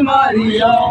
Maria,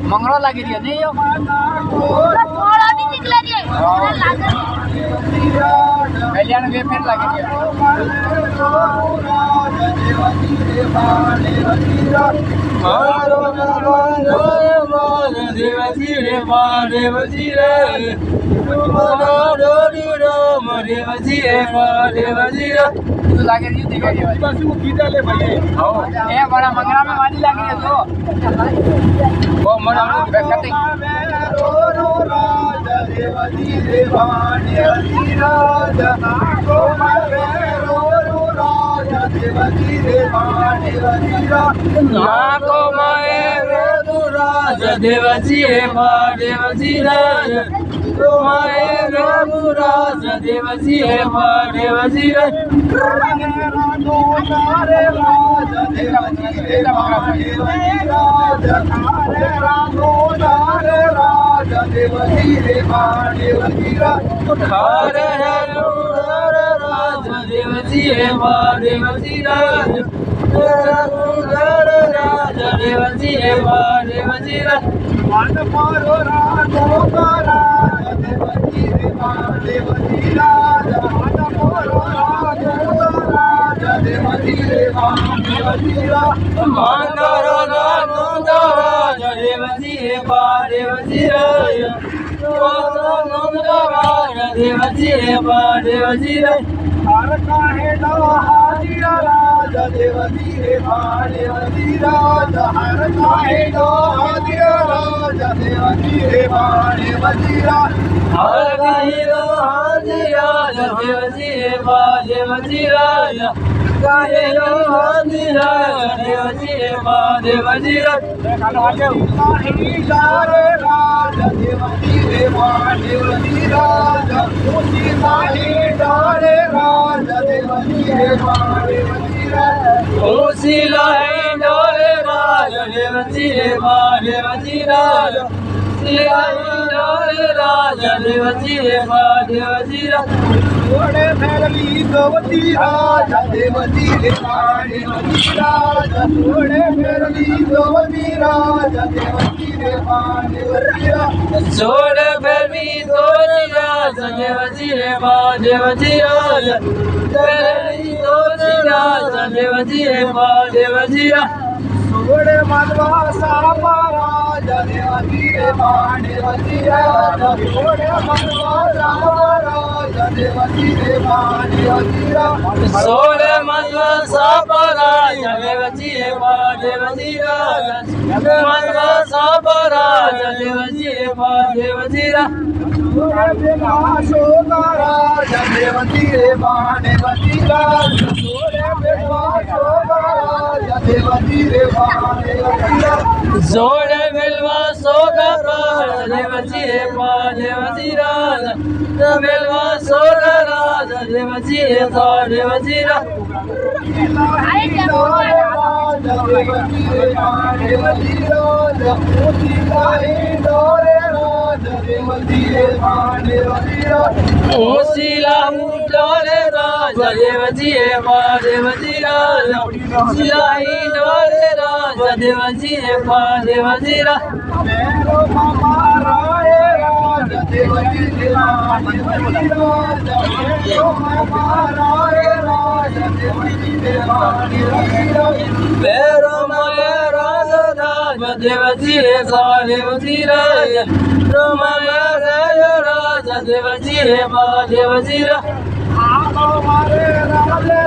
Mangrio लागे रिया नहीं यो थोड़ा भी निकला नहीं कल्याण वे फिर लागे रिया लागे रियो देखा रियो बस वो गीता ले भाई ए बड़ा मंगरा में वाली लागे रियो तो वो मरा बैठते राजा देवजी महादेवजीरा घोड़े फेरली गोवती राजा देवती रे पाणी राजा घोड़े फेरली गोवती राजा देवती रे पाणी जोड़ बेबी दोजी राजा देवजी महादेवजीरा बेबी दोजी राजा देवजी महादेवजीरा घोड़े माधवा सापा राजा देवती रे पाणी राजा घोड़े माधवा सापा राजा देवती रे पाणी सोड़ मधुआ सापरा देवजी महादेवजीरा मधुआ सापरा देवजी महादेवजीरा घोड़े बेला शोका राजा देवती रे पाणी घोड़े बेला शोका राजा देवती रे पाणी जोड़ मिलवा सोगा देवजी महादेवजीरा मिलवा सोगा राजा देवजी महादेवजीरा आए जब राजा देवती रे पाणी राजा मोती लाई डोरे राजा देवती रे पाणी ओसिला मुटोरे राजा देवजी महादेवजीरा सिलाई डोरे राजा देवजी महादेवजीरा मेरो मामा राय राजा देवती रे पाणी राजा मेरो मामा राय राजा देवती रे पाणी मेरो माया राजा राजा देवजी महादेवजीरा माया राजा देवजी महादेवजीरा आप हमारे राजा